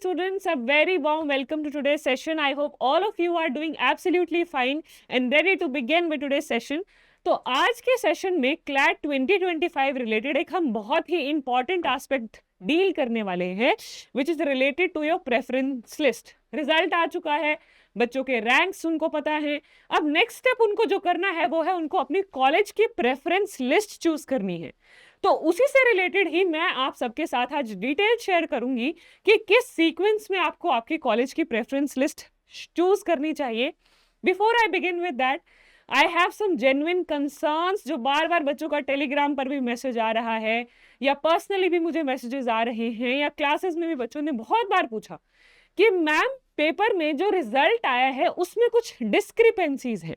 students, a very warm welcome to today's session. I hope all of you are doing absolutely fine and ready to begin with today's session. तो आज के session में CLAT 2025 related एक हम बहुत ही important aspect deal करने वाले हैं which is related to your preference list. Result आ चुका है, बच्चों के रैंक्स उनको पता है. अब नेक्स्ट स्टेप उनको जो करना है वो है उनको अपनी कॉलेज की प्रेफरेंस लिस्ट चूज करनी है. तो उसी से रिलेटेड ही मैं आप सबके साथ आज डिटेल शेयर करूंगी कि किस सीक्वेंस में आपको आपकी कॉलेज की प्रेफरेंस लिस्ट चूज करनी चाहिए. Before I begin with that, I have some genuine concerns जो बार बार बच्चों का टेलीग्राम पर भी मैसेज आ रहा है या पर्सनली भी मुझे मैसेजेस आ रहे हैं या क्लासेस में भी बच्चों ने बहुत बार पूछा कि मैम पेपर में जो रिजल्ट आया है उसमें कुछ डिस्क्रिपेंसीज है.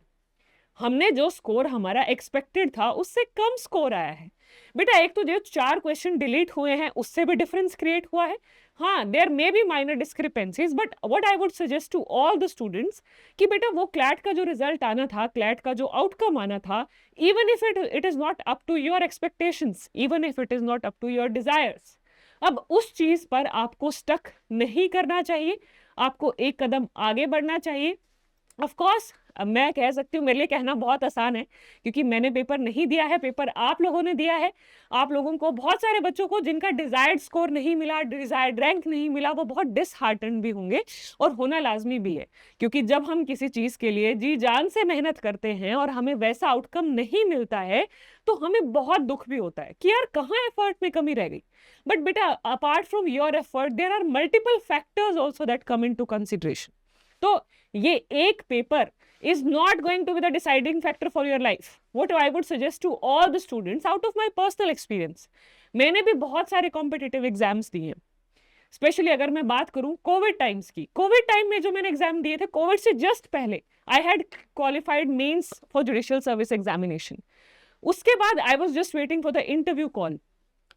हमने जो स्कोर हमारा एक्सपेक्टेड था उससे कम स्कोर आया है. बेटा एक तो जो 4 क्वेश्चन डिलीट हुए हैं उससे भी डिफरेंस क्रिएट हुआ है. हाँ, there may be minor discrepancies, but what I would suggest to all the students कि बेटा वो क्लैट का जो रिजल्ट आना था, क्लैट का जो आउटकम आना था, even if it is not up to your expectations, even if it is not up to your desires, अब उस चीज पर आपको स्टक नहीं करना चाहिए. आपको एक कदम आगे बढ़ना चाहिए. ऑफ कोर्स मैं कह सकती हूँ, मेरे लिए कहना बहुत आसान है क्योंकि मैंने पेपर नहीं दिया है, पेपर आप लोगों ने दिया है. आप लोगों को, बहुत सारे बच्चों को जिनका डिजायर्ड स्कोर नहीं मिला, डिजायर्ड रैंक नहीं मिला, वो बहुत डिसहार्टन भी होंगे और होना लाजमी भी है. क्योंकि जब हम किसी चीज के लिए जी जान से मेहनत करते हैं और हमें वैसा आउटकम नहीं मिलता है तो हमें बहुत दुख भी होता है कि यार कहाँ एफर्ट में कमी रह गई. बट बेटा apart from your effort there are multiple factors also that come in to consideration. तो ये एक paper is not going to be the deciding factor for your life. What I would suggest to all the students out of my personal experience, मैंने भी बहुत सारे competitive exams दिए हैं. Specially अगर मैं बात करूं कोविड टाइम्स की, कोविड टाइम में जो मैंने एग्जाम दिए थे, कोविड से जस्ट पहले I had qualified mains for judicial service examination. उसके बाद I was just waiting for the interview call.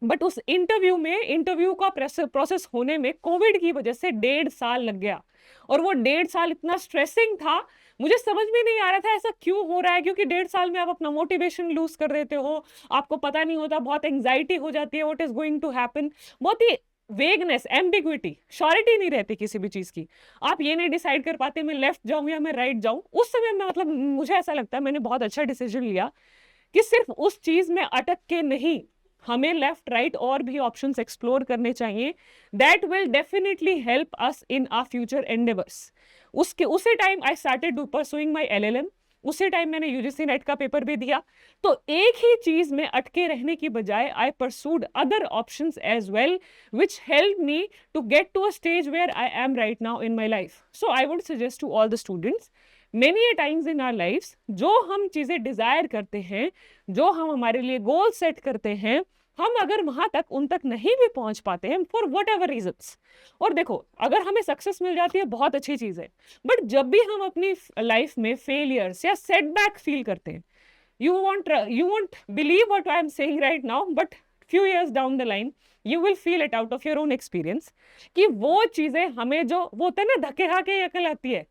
But उस इंटरव्यू का प्रोसेस होने में कोविड की वजह से 1.5 साल लग गया. और वो 1.5 साल इतना स्ट्रेसिंग था, मुझे समझ में नहीं आ रहा था ऐसा क्यों हो रहा है. क्योंकि 1.5 साल में आप अपना मोटिवेशन लूज कर देते हो, आपको पता नहीं होता, बहुत एंग्जाइटी हो जाती है what is going to happen, बहुत ही वेगनेस, एम्बिग्विटी, श्योरिटी नहीं रहती किसी भी चीज की. आप ये नहीं डिसाइड कर पाते मैं लेफ्ट जाऊं या मैं राइट जाऊं. उस समय में मतलब मुझे ऐसा लगता है मैंने बहुत अच्छा डिसीजन लिया कि सिर्फ उस चीज में अटक के नहीं, हमें लेफ्ट राइट और भी ऑप्शंस एक्सप्लोर करने चाहिए. That will definitely help us in our future endeavours. उसी time I started pursuing my LLM. उसी टाइम मैंने यूजीसी नेट का पेपर भी दिया. तो एक ही चीज में अटके रहने की बजाय I pursued other options as well which help me to get to a stage where I am right now in my life. So I would suggest to all the students, many a times in our lifes जो हम चीजें Dzire करते हैं, जो हम हमारे लिए goal set करते हैं, हम अगर वहां तक उन तक नहीं भी पहुंच पाते हैं फॉर वट एवर रीजंस. और देखो अगर हमें सक्सेस मिल जाती है बहुत अच्छी चीज है, बट जब भी हम अपनी लाइफ में फेलियर्स या सेटबैक फील करते हैं, you won't believe what I am saying right now, but few years down the line you will feel it out of your own experience कि वो चीजें हमें जो वो होता है ना धक्के खा के अकल आती है,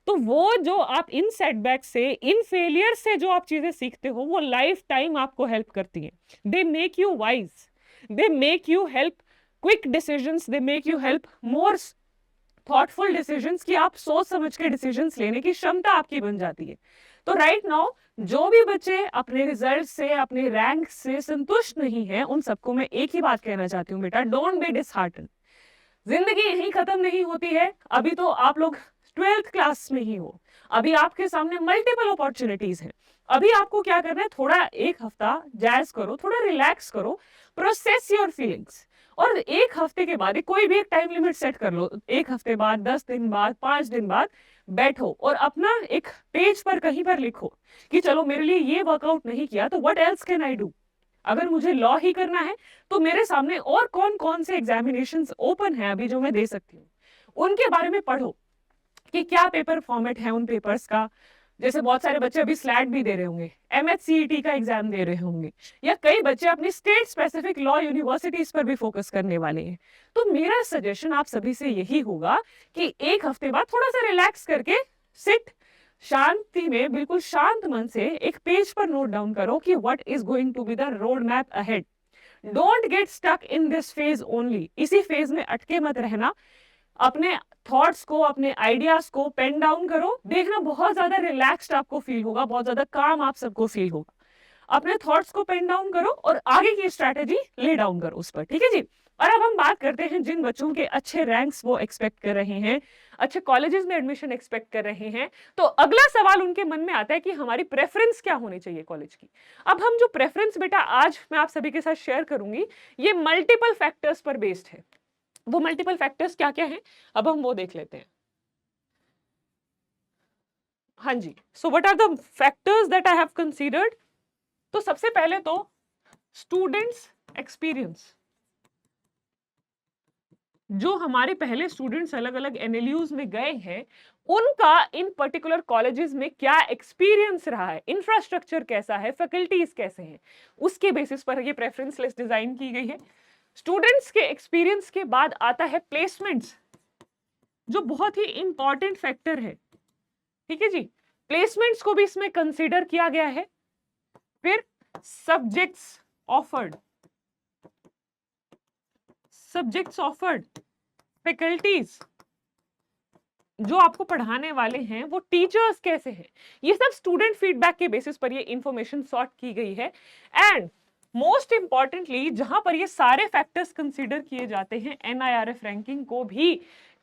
तो वो जो आप इन सेटबैक से, इन फेलियर से जो आप चीजें सीखते हो वो लाइफ टाइम आपको हेल्प करती हैं. They make you wise, they make you help quick decisions, they make you help more thoughtful decisions कि आप सोच समझ के डिसीजंस लेने की क्षमता आपकी बन जाती है. तो राइट नाउ जो भी बच्चे अपने रिजल्ट से, अपने रैंक से संतुष्ट नहीं है, उन सबको मैं एक ही बात कहना चाहती हूँ, बेटा डोंट बी डिसहार्टन. जिंदगी यही खत्म नहीं होती है. अभी तो आप लोग 12th क्लास में ही हो, अभी आपके सामने मल्टीपल अपॉर्चुनिटीज हैं. अभी आपको क्या करना है, थोड़ा एक हफ्ता जैज करो, थोड़ा रिलैक्स करो, प्रोसेस योर फीलिंग्स. और एक हफ्ते के बाद कोई भी एक टाइम लिमिट सेट कर लो. एक हफ्ते बाद, 10 दिन बाद, 5 दिन बाद बैठो और अपना एक पेज पर कहीं पर लिखो कि चलो मेरे लिए ये वर्कआउट नहीं किया तो what else can I do. अगर मुझे लॉ ही करना है तो मेरे सामने और कौन कौन से एग्जामिनेशंस ओपन है अभी जो मैं दे सकती हूँ, उनके बारे में पढ़ो कि क्या पेपर फॉर्मेट है उन पेपर्स का. जैसे बहुत सारे बच्चे अभी स्लैट भी दे रहे होंगे, एमएचसीईटी का एग्जाम दे रहे होंगे, या कई बच्चे अपनी स्टेट स्पेसिफिक लॉ यूनिवर्सिटीज पर भी फोकस करने वाले हैं. तो मेरा सजेशन आप सभी से यही होगा कि एक हफ्ते बाद थोड़ा सा रिलैक्स करके सिट, शांति में, बिल्कुल शांत मन से एक पेज पर नोट डाउन करो कि what is going to be the road map ahead. Don't get stuck in this phase only. इसी फेज में अटके मत रहना. अपने थॉट्स को, अपने आइडियाज को पेन डाउन करो, देखना बहुत ज्यादा रिलैक्स्ड आपको फील होगा, बहुत ज्यादा काम आप सबको फील होगा। अपने थॉट्स को पेन डाउन करो और आगे की स्ट्रैटेजी ले डाउन करो उस पर, ठीक है जी। और अब हम बात करते हैं जिन बच्चों के अच्छे रैंक्स वो एक्सपेक्ट कर रहे हैं, अच्छे कॉलेजेस में एडमिशन एक्सपेक्ट कर रहे हैं, तो अगला सवाल उनके मन में आता है कि हमारी प्रेफरेंस क्या होनी चाहिए कॉलेज की। अब हम जो प्रेफरेंस बेटा आज मैं आप सभी के साथ शेयर करूंगी, ये मल्टीपल फैक्टर्स पर बेस्ड है। वो मल्टीपल फैक्टर्स क्या क्या हैं, अब हम वो देख लेते हैं। हाँ जी, so what are the factors that I have considered. तो सबसे पहले तो स्टूडेंट्स एक्सपीरियंस, जो हमारे पहले स्टूडेंट्स अलग अलग एनएलयूज में गए हैं, उनका इन पर्टिकुलर कॉलेजेस में क्या एक्सपीरियंस रहा है, इंफ्रास्ट्रक्चर कैसा है, फैकल्टीज कैसे हैं, उसके बेसिस पर ये प्रेफरेंस लिस्ट डिजाइन की गई है। स्टूडेंट्स के एक्सपीरियंस के बाद आता है प्लेसमेंट्स, जो बहुत ही इंपॉर्टेंट फैक्टर है, ठीक है जी। प्लेसमेंट्स को भी इसमें कंसीडर किया गया है। फिर सब्जेक्ट्स ऑफर्ड, फैकल्टीज जो आपको पढ़ाने वाले हैं, वो टीचर्स कैसे हैं, ये सब स्टूडेंट फीडबैक के बेसिस पर ये इंफॉर्मेशन सॉर्ट की गई है। एंड मोस्ट इंपॉर्टेंटली जहां पर ये सारे फैक्टर्स कंसीडर किए जाते हैं, एनआईआरएफ रैंकिंग को भी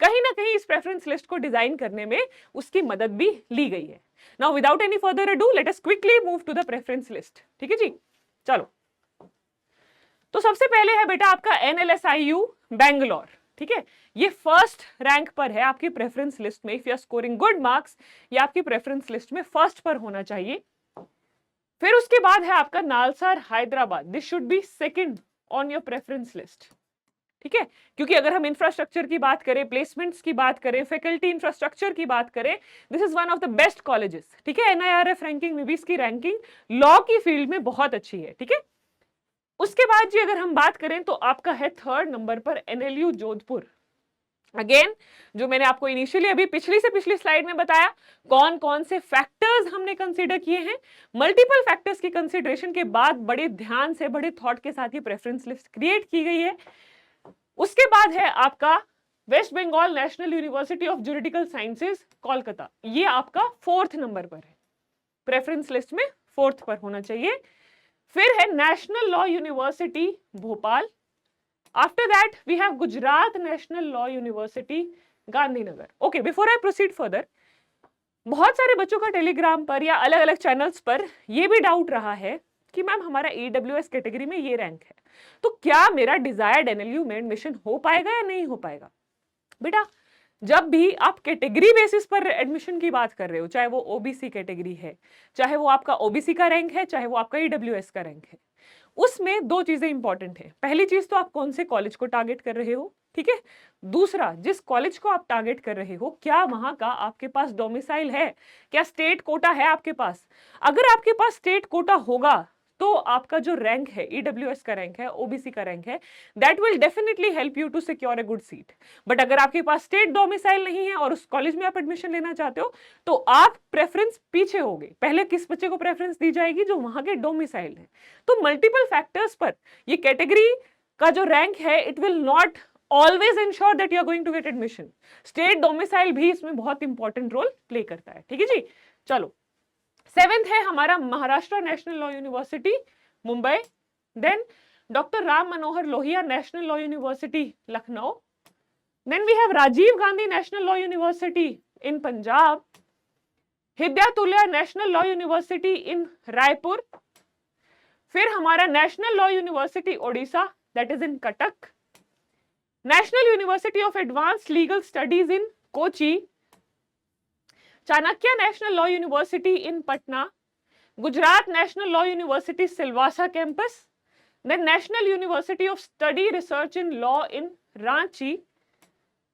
कहीं ना कहीं इस प्रेफरेंस लिस्ट को डिजाइन करने में उसकी मदद भी ली गई है। Now without any further ado let us quickly move to the preference list, ठीक है जी। चलो, तो सबसे पहले है बेटा आपका एनएलएसआईयू बैंगलोर, ठीक है। ये फर्स्ट रैंक पर है आपकी प्रेफरेंस लिस्ट में। If you are scoring good marks, ये आपकी प्रेफरेंस लिस्ट में फर्स्ट पर होना चाहिए। फिर उसके बाद है आपका NALSAR Hyderabad, this should be second on your preference list, ठीक है। क्योंकि अगर हम इंफ्रास्ट्रक्चर की बात करें, प्लेसमेंट्स की बात करें, फैकल्टी इंफ्रास्ट्रक्चर की बात करें, this is one of the best colleges, ठीक है। एनआईआरएफ रैंकिंग में भी इसकी रैंकिंग लॉ की फील्ड में बहुत अच्छी है, ठीक है। उसके बाद जी अगर हम बात करें तो आपका है थर्ड नंबर पर एनएलयू जोधपुर। अगेन जो मैंने आपको इनिशियली अभी पिछली से पिछली स्लाइड में बताया, कौन कौन से फैक्टर्स हमने कंसीडर किए हैं, मल्टीपल फैक्टर्स की कंसीडरेशन के बाद बड़े ध्यान से, बड़े थॉट के साथ ये प्रेफरेंस लिस्ट क्रिएट की गई है। उसके बाद है आपका West Bengal National university of Juridical Sciences Kolkata, ये आपका फोर्थ नंबर पर है, प्रेफरेंस लिस्ट में फोर्थ पर होना चाहिए। फिर है National law University Bhopal. After that we have Gujarat national law University Gandhinagar. Okay, before I proceed further, बहुत सारे बच्चों का टेलीग्राम पर या अलग अलग चैनल्स पर यह भी डाउट रहा है कि मैम हमारा ईडब्ल्यूएस कैटेगरी में ये रैंक है, तो क्या मेरा डिजायर्ड एनएलयू में एडमिशन हो पाएगा या नहीं हो पाएगा। बेटा जब भी आप कैटेगरी बेसिस पर एडमिशन की बात कर रहे हो, चाहे वो ओबीसी कैटेगरी है, चाहे वो आपका ओबीसी का रैंक है, चाहे वो आपका ईडब्ल्यूएस का रैंक है, उसमें दो चीजें इंपॉर्टेंट है। पहली चीज तो आप कौन से कॉलेज को टारगेट कर रहे हो, ठीक है। दूसरा, जिस कॉलेज को आप टारगेट कर रहे हो, क्या वहां का आपके पास डोमिसाइल है, क्या स्टेट कोटा है आपके पास। अगर आपके पास स्टेट कोटा होगा तो आपका जो रैंक है, ईडब्ल्यूएस का रैंक है, ओबीसी का रैंक है, that will definitely help you to secure a good seat. But अगर आपके पास स्टेट डोमिसाइल नहीं है और उस कॉलेज में आप एडमिशन लेना चाहते हो, तो आप प्रेफरेंस पीछे होगे। पहले किस बच्चे को प्रेफरेंस दी जाएगी, जो वहां के डोमिसाइल है। तो मल्टीपल फैक्टर्स पर ये कैटेगरी का जो रैंक है, it will not always ensure that you are going to get admission. State domicile भी इसमें बहुत इंपॉर्टेंट रोल प्ले करता है, ठीक है जी। चलो, सेवेंथ है हमारा Maharashtra national law university Mumbai, then doctor Ram Manohar Lohia national law university Lucknow, then we have Rajiv Gandhi national law university in Punjab, Hidayatullah national law university in Raipur, फिर हमारा national law university Odisha that is in Cuttack, national university of advanced legal studies in Kochi, Chanakya national law university in Patna, Gujarat national law university Silvassa campus, then national university of study research in law in Ranchi,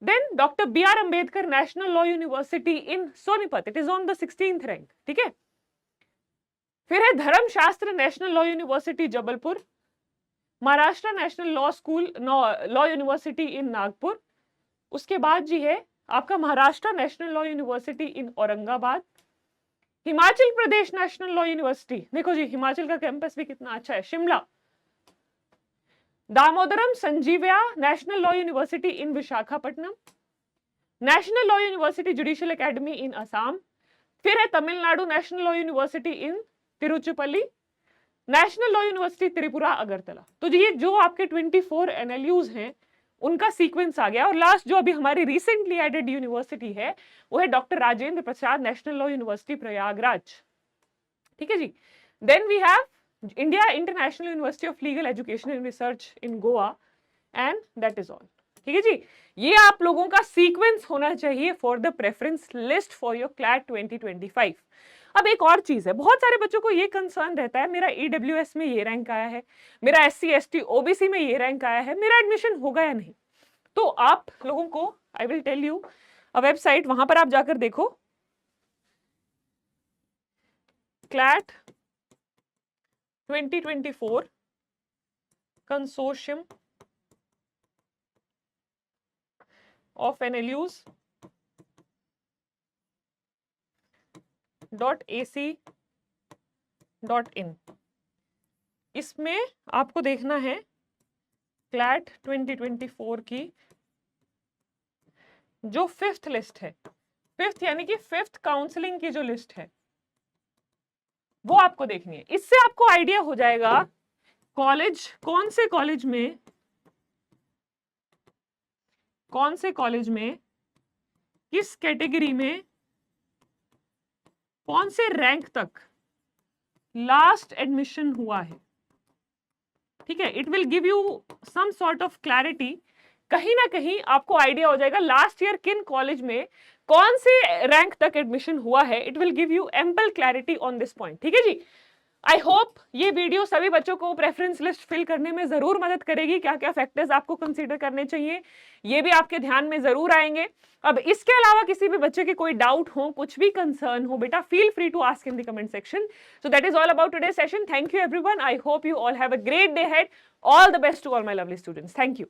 then doctor B R Ambedkar national law university in Sonipat, it is on the 16th rank, ठीक है। फिर है Dharmashastra national law university Jabalpur, Maharashtra national law school law university in Nagpur, उसके बाद जी है आपका Maharashtra national law university in Aurangabad, Himachal Pradesh national law university, देखो जी हिमाचल का कैंपस भी कितना अच्छा है, Shimla, Damodaram Sanjivayya national law university in Visakhapatnam, national law university judicial academy in Assam, फिर है Tamil Nadu national law university in Tiruchirappalli, national law university Tripura Agartala. तो ये जो आपके 24 NLUs हैं उनका सीक्वेंस आ गया। और लास्ट जो अभी हमारी रिसेंटली एडेड यूनिवर्सिटी है वो है doctor Rajendra Prasad national law university Prayagraj. ठीक है जी। Then we have India international university of legal education and research in Goa, and that is all. ठीक है जी। ये आप लोगों का सीक्वेंस होना चाहिए for the preference list for your CLAT 2025। अब एक और चीज है, बहुत सारे बच्चों को ये कंसर्न रहता है मेरा EWS में ये रैंक आया है, मेरा SC ST OBC में ये रैंक आया है, मेरा एडमिशन होगा या नहीं। तो आप लोगों को I will tell you a website, वहां पर आप जाकर देखो CLAT 2024 consortium of NLUs .ac.in। इसमें आपको देखना है क्लैट 2024 की जो 5th लिस्ट है, 5th यानी कि 5th काउंसलिंग की जो लिस्ट है वो आपको देखनी है। इससे आपको आइडिया हो जाएगा कॉलेज कौन से कॉलेज में किस कैटेगरी में कौन से रैंक तक लास्ट एडमिशन हुआ है। ठीक है, it will give you some sort of clarity. कहीं ना कहीं आपको आइडिया हो जाएगा लास्ट ईयर किन कॉलेज में कौन से रैंक तक एडमिशन हुआ है। It will give you ample clarity on this point. ठीक है जी। आई होप ये वीडियो सभी बच्चों को प्रेफरेंस लिस्ट फिल करने में जरूर मदद करेगी। क्या क्या फैक्टर्स आपको कंसीडर करने चाहिए ये भी आपके ध्यान में जरूर आएंगे। अब इसके अलावा किसी भी बच्चे के कोई डाउट हो, कुछ भी कंसर्न हो, बेटा feel free to ask in the comment section. So that is all about today session. Thank you everyone. I hope you all have a great day head. All the best to all my lovely students. Thank you.